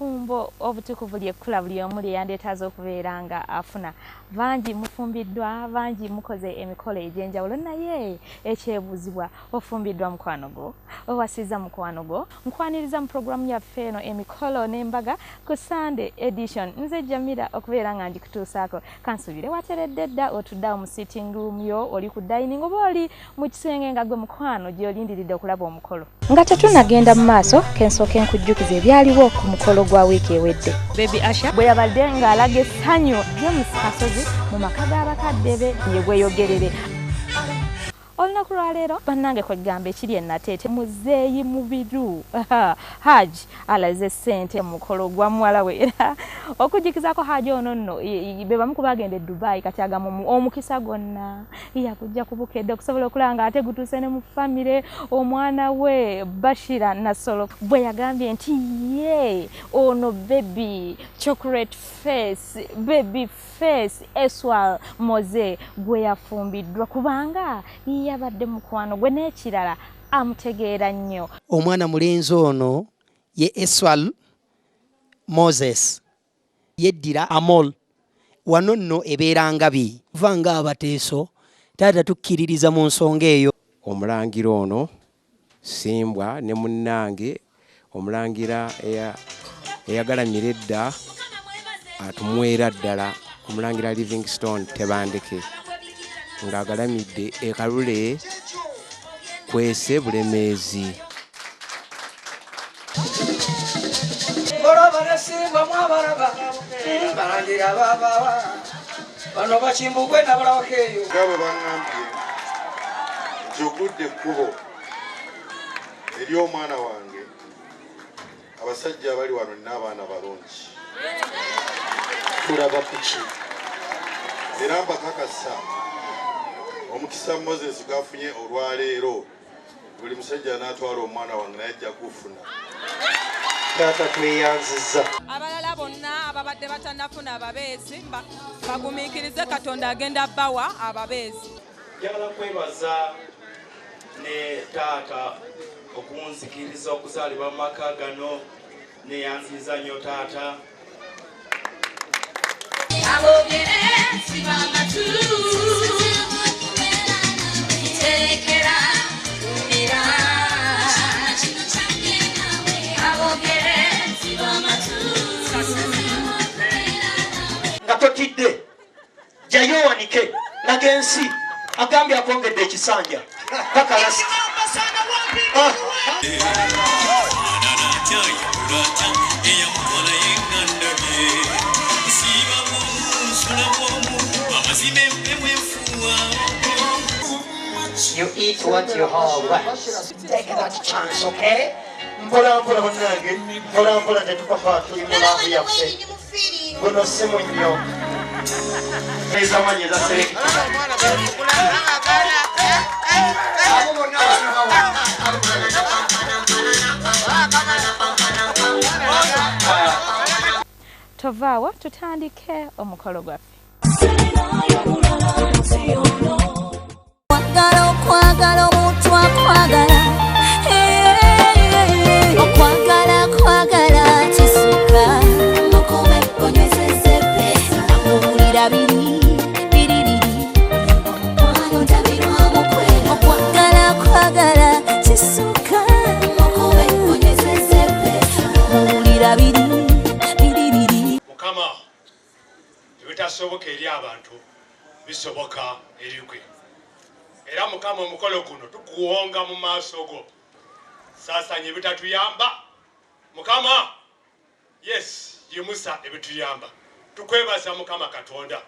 efumbo obutukuvu lyekkula buli omu lye yandeetaaza okubeera nga afuna. Bangi mufumbiddwa, bangi mukoze emikolo egy'enjawulo, naye ekyebuuzibwa ofumbiddwa mukwano gwo, owasiza mukwano gwo. Nkwaniriza mu programu yaffe eno emikolo n'embaga ku Sunday edition. Nze Jamila okubeera nga ngikutuusaako. Kansuubire wateredde dda otuddawo mu sitting room yo, oli ku dining oba oli mu kisenge nga gwe mukwano gy'olindiridde okulaba omukolo. Nga tetunagenda mu maaso kensooka enkujjukiza ebyaliwo ku mukolo gwa wiiki ewedde. Baby Asha bwe yabadde ng'alaga essanyu James Kasozi mu maka g'abakadde be ye gweyogerere. Olunaku lwaleero bannange kwegamba ekiri ennateete muzeeyi mubiru Haji alaze ssente mukolo gwa muwala we era okujjukizako Haji ono nno be bamu ku bagenda e Dubai kati agamba omukisa gwonna yakujja ku bukedde okusobola okulaba nga ate gutuuse ne mu famire omwana we Bashira Nasolo bwe yagambye nti ye ono baby chocolate face baby face Eswal Moze gwe yafumbiddwa kubanga yabadde mukwano gwe n'ekirala amutegeera nnyo. Omwana mulenzi ono ye Eswal Moses yeddira Amol wano nno ebeera ngabi kuva nga abateeso taata tukkiririza mu nsonga eyo. Omulangira ono Simbwa ne munnange omulangira eyagalamira edda atumwera ddala omulangira Livingstone Tebandeke ng'agalamidde ekalule kwese Bulemeezi. bano bakimbugwe nabalawakeeyo gabo baŋŋambye njogudde ekkubo eri omwana wange abasajja abali wano n'abaana balungi tulaba kuki era mbakakasa omukisa Moses gafunye olwaleero buli musajja n'atwala omwana wange naye ajja kufuna. taata tweyanziza abalala bonna ababadde batannafuna ababeezi bagumiikirize Katonda agenda bawa ababeezi. Njagala kwebaza ne taata okunzikiriza okuzaalibwa mu maka gano neyanziza nnyo taata. nga totidde jayo wanike nagensi agambye akwongedde ekisanja kakalasi You eat what you have. Take that chance, okay? Mpola mpola bonnange, mpola mpola tetukapa tuli mulaavu yaffe. Guno si munnyo. Ezamanye za selekita. Tovaawa tutandike omukolo gwaffe. Kwagala omuntu akwagala okwagala kisuka mukube konywezeze pesa amubulira biri okwano ntabirwa mukwera okwagala kisuka mukube konywezeze pesa amubulira biri Mukama ebitasoboka eri abantu bisoboka eri gwe. Era Mukama omukolo guno tukuwonga mu maaso go. Sasanye bitatuyamba. Mukama, yes, yimusa ebituyamba. Tukwebaza Mukama Katonda.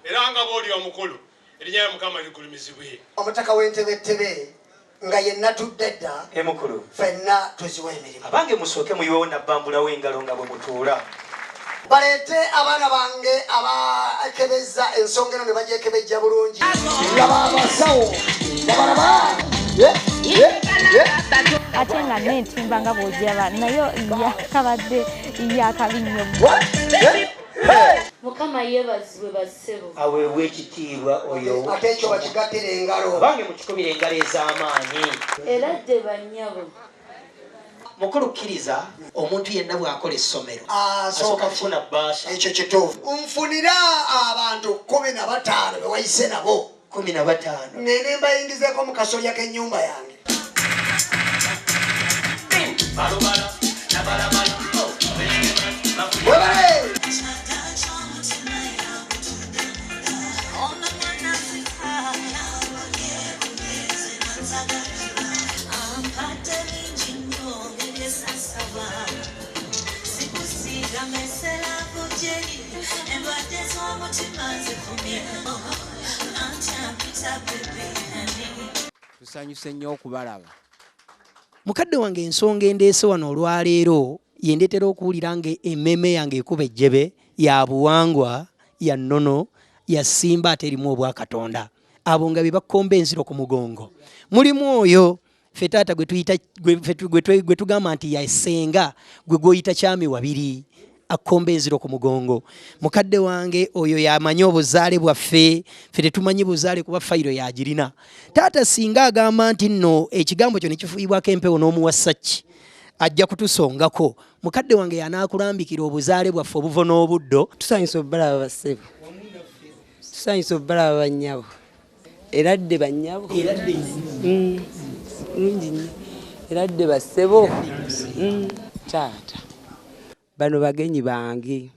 Era nga bw'oli omukulu, erinnya lya Mukama ligulumizibwe. Omutaka w'entebetebe nga yenna tudde dda Emukulu ffenna tuziwa emirimu. abange musooke muyiwewo nabbambula w'engalo nga bwe mutuula. Baleete abaana bange abakebeza ensonga eno ne bagyekebejja bulungi. Laba abasawo babalaba ate nga n'entimba nga bw'ojaba nayo yakabadde yakabi nnyo. Mukama yeebazibwe bassebo Aweebwa ekitiibwa oyo ate ekyo bakigattira engalo. abange mukikubira engalo ez'amaanyi. era dde bannyabo mukulu kkiriza omuntu yenna bw'akola essomero asooka kufuna bbaasa ekyo kituufu nfunira abantu 15 be wayise nabo 15 nene mbayingizeeko mu kasolya k'ennyumba yange tusanyuse nnyo okubalaba. mukadde wange ensonga endeese wano olwaleero yendeetera okuwulira nga emmeme yange ekuba ejjebe ya buwangwa ya nnono ya simba ate erimu obwakatonda abo nga be bakomba enziro ku mugongo mulimu oyo ffe taata gwe tugamba nti yasenga gwe gwoyita kyami wabiri akomba enziro ku mugongo mukadde wange oyo yamanyi obuzaale bwaffe ffe tetumanyi buzaale kuba fayiro yagirina taata singa agamba nti nno ekigambo kyo nekifuuyibwako empewo n'omuwasaki ajja kutusongako mukadde wange yanaakulambikira obuzaale bwaffe obuvo n'obuddo tusanyusa obalaba bassebo tusanyusa obalaba bannyabo eradde bannyabo bulungi nnyo eradde bassebo taata bano bagenyi bange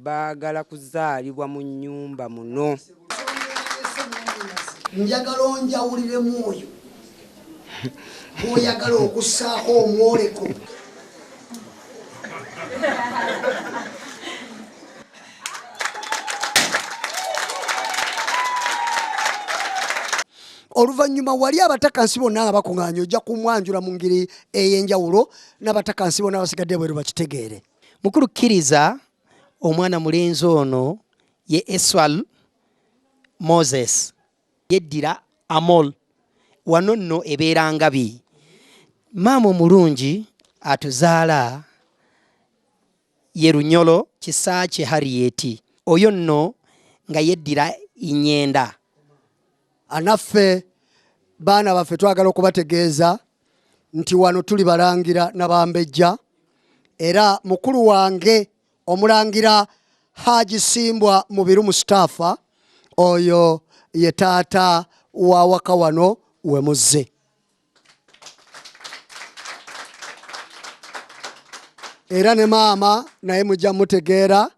baagala kuzaalibwa mu nnyumba muno njagala onjawuliremu oyo bw'oyagala okussaako omwoleko oluvannyuma wali abatakansi bonna nga bakuŋŋaanya ojja kumwanjula mu ngeri ey'enjawulo n'abatakansi bonna basigadde bweru bakitegeere mukulu kkiriza omwana mulenzi ono ye Eswal Moses yeddira Amol wano nno ebeera Ngabi maama omulungi atuzaala ye Lunyolo Kisakye Harriet oyo nno nga yeddira Inyenda anaffe baana baffe twagala okubategeeza nti wano tuli balangira n'abambejja era mukulu wange omulangira Haji Simbwa Mubiru Mustafa oyo ye taata wa waka wano we muzze era ne maama naye mujja mutegeera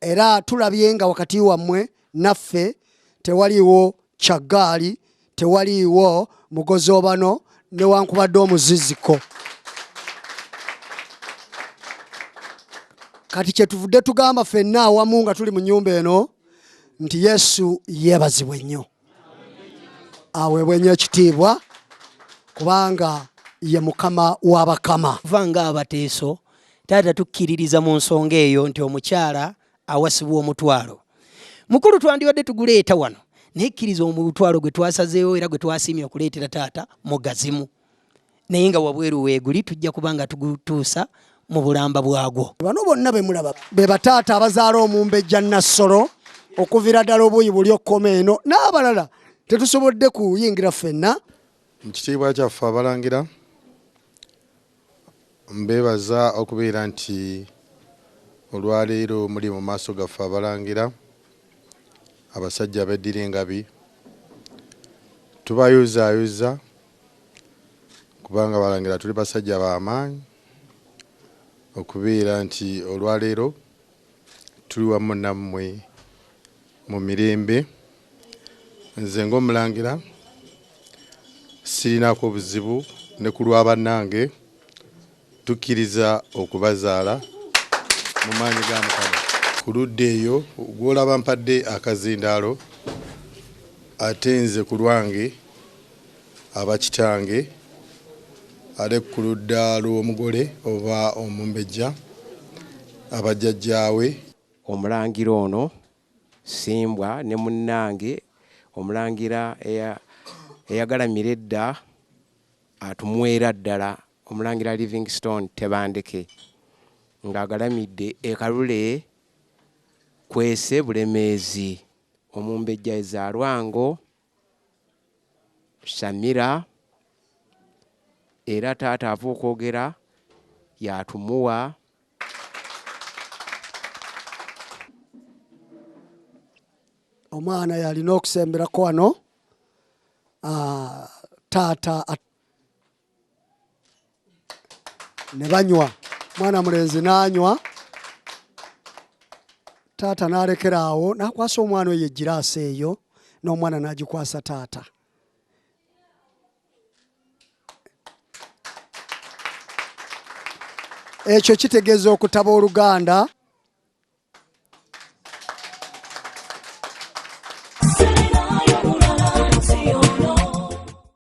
era tulabye nga wakati wammwe naffe tewaliiwo kyaggaali tewaliiwo mugozobano newankubadde omuziziko kati kyetuvudde tugamba ffenna awamu nga tuli mu nnyumba eno nti Yesu yeebazibwe nnyo aweebwe nnyo ekitiibwa kubanga ye mukama w'abakama kuva nga abateeso taata tukkiririza mu nsonga eyo nti omukyala awasibwa omutwalo mukulu twandibadde tuguleeta wano naye kkiriza omutwalo gwe twasazeewo era gwe twasiimye okuleetera taata mugazimu naye nga wabweru weeguli tujja kubanga tugutuusa mu bulamba bwagwo bano bonna be mulaba be bataata abazaala omumbejja Nassolo okuvira ddala obuuyi buli okkoma eno n'abalala tetusobodde kuyingira ffenna mu kitiibwa kyaffe abalangira mbeebaza okubeera nti olwaleero muli mu maaso gaffe abalangira abasajja abeddira Engabi tubayuzaayuza kubanga abalangira tuli basajja b'amaanyi okubeera nti olwaleero tuli wamu nammwe mu mirembe nze ng'omulangira sirinaako buzibu ne ku lwa bannange tukkiriza okubazaala mu maanyi ga Mukama ku ludda eyo gw'olaba mpadde akazindaalo ate nze ku lwange abakitange ate ku ludda lw'omugole oba omumbejja abajjajjaawe omulangira ono Simbwa ne munnange omulangira eyagalamira edda atumwera ddala omulangira Livingstone Tebandeke ng'agalamidde ekalule kwese Bulemeezi omumbejja ezaalwango Samira era taata ava okwogera yatumuwa. Omwana yalina okusemberako wano taata ne banywa, mwana mulenzi n'anywa, taata n'alekeraawo n'akwasa omwana oyo egiraasi eyo n'omwana n'agikwasa taata. Ekyo kitegeeza okutaba oluganda